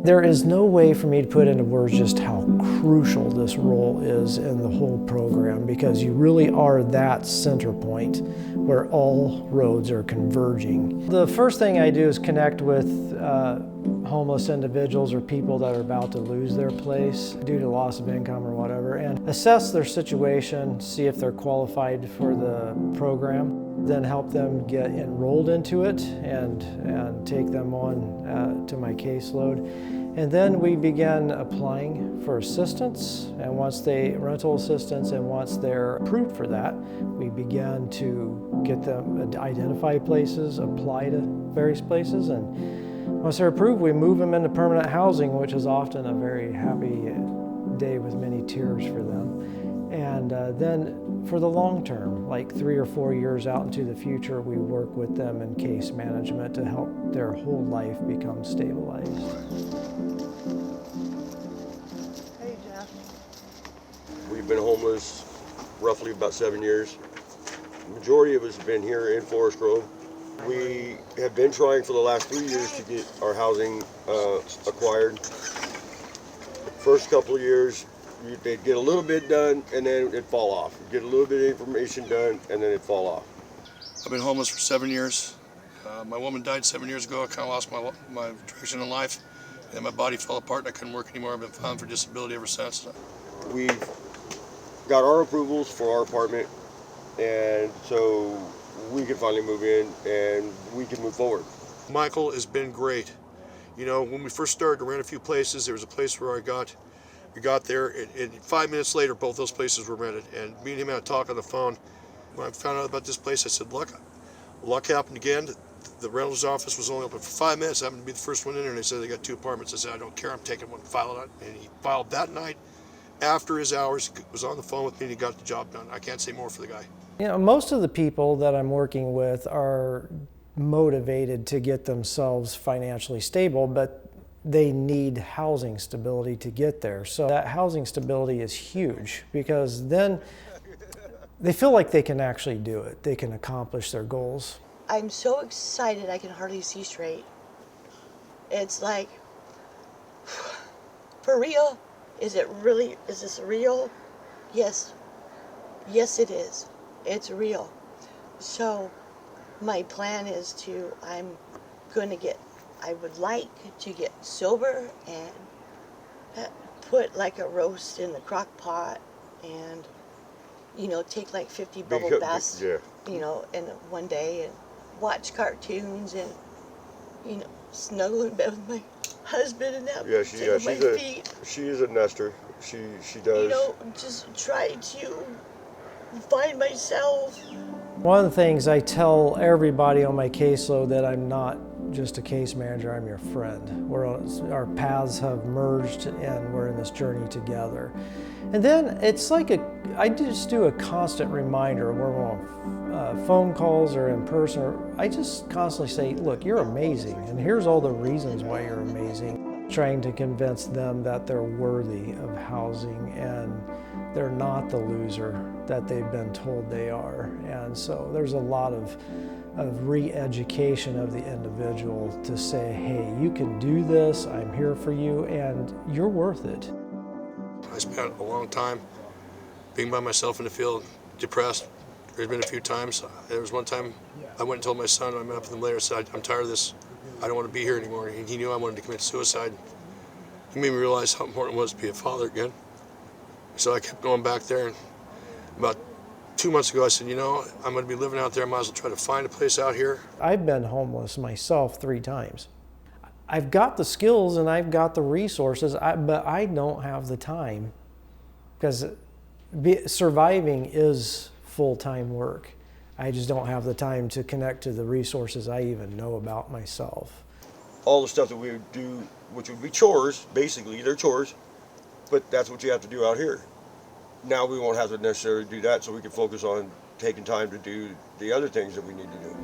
There is no way for me to put into words just how crucial this role is in the whole program, because you really are that center point where all roads are converging. The first thing I do is connect with homeless individuals or people that are about to lose their place due to loss of income or whatever, and assess their situation, see if they're qualified for the program, then help them get enrolled into it and take them on to my caseload. And then we begin applying for assistance, and rental assistance, and once they're approved for that, we begin to get them identify places, apply to various places, and once they're approved, we move them into permanent housing, which is often a very happy day with many tears for them. And then for the long term, like 3 or 4 years out into the future, we work with them in case management to help their whole life become stabilized. Hey, Jeff. We've been homeless roughly about 7 years. The majority of us have been here in Forest Grove. We have been trying for the last 3 years to get our housing acquired. First couple of years, they'd get a little bit done and then it'd fall off. Get a little bit of information done and then it'd fall off. I've been homeless for 7 years. My woman died 7 years ago. I kind of lost my direction in life, and my body fell apart and I couldn't work anymore. I've been filing for disability ever since. We've got our approvals for our apartment, and so we can finally move in and we can move forward. Michael has been great. You know, when we first started, we ran a few places. There was a place where we got there, and 5 minutes later, both those places were rented. And me and him had a talk on the phone. When I found out about this place, I said, luck happened again. The rentals office was only open for 5 minutes. I happened to be the first one in there, and they said they got 2 apartments. I said, I don't care, I'm taking one, file it out. And he filed that night. After his hours, he was on the phone with me and he got the job done. I can't say more for the guy. You know, most of the people that I'm working with are motivated to get themselves financially stable, but they need housing stability to get there. So that housing stability is huge, because then they feel like they can actually do it. They can accomplish their goals. I'm so excited I can hardly see straight. It's like, for real? Is this real? Yes. Yes, it is. It's real. So my plan is I would like to get sober and put like a roast in the crock pot and, take like 50 bubble baths, in one day, and watch cartoons and, snuggle in bed with my husband and have my feet. She is a nester. She does. Just try to find myself. One of the things I tell everybody on my caseload, that I'm not just a case manager, I'm your friend. Our paths have merged and we're in this journey together. And then it's like I just do a constant reminder, where we're on phone calls or in person, I just constantly say, look, you're amazing, and here's all the reasons why you're amazing. Trying to convince them that they're worthy of housing and they're not the loser that they've been told they are. And so there's a lot of re-education of the individual to say, hey, you can do this, I'm here for you, and you're worth it. I spent a long time being by myself in the field, depressed. There's been a few times. There was one time I went and told my son, I met up with him later, said, I'm tired of this. I don't want to be here anymore. And he knew I wanted to commit suicide. He made me realize how important it was to be a father again. So I kept going back there. And about 2 months ago, I said, I'm going to be living out there. I might as well try to find a place out here. I've been homeless myself 3 times. I've got the skills and I've got the resources, but I don't have the time, because surviving is full-time work. I just don't have the time to connect to the resources I even know about myself. All the stuff that we would do, which would be chores, basically, they're chores, but that's what you have to do out here. Now we won't have to necessarily do that, so we can focus on taking time to do the other things that we need to do.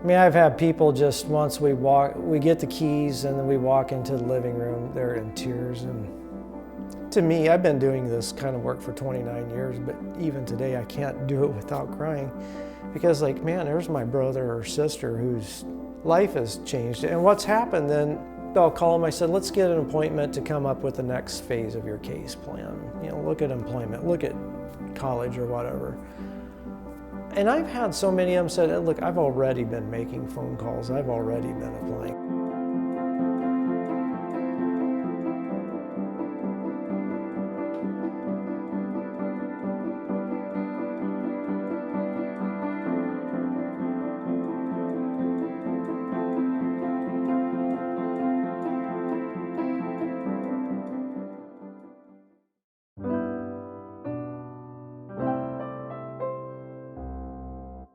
I mean, I've had people just, once we get the keys and then we walk into the living room, they're in tears. And to me, I've been doing this kind of work for 29 years, but even today I can't do it without crying. Because there's my brother or sister whose life has changed. And what's happened then, I'll call them. I said, let's get an appointment to come up with the next phase of your case plan. You know, look at employment, look at college or whatever. And I've had so many of them said, look, I've already been making phone calls. I've already been applying.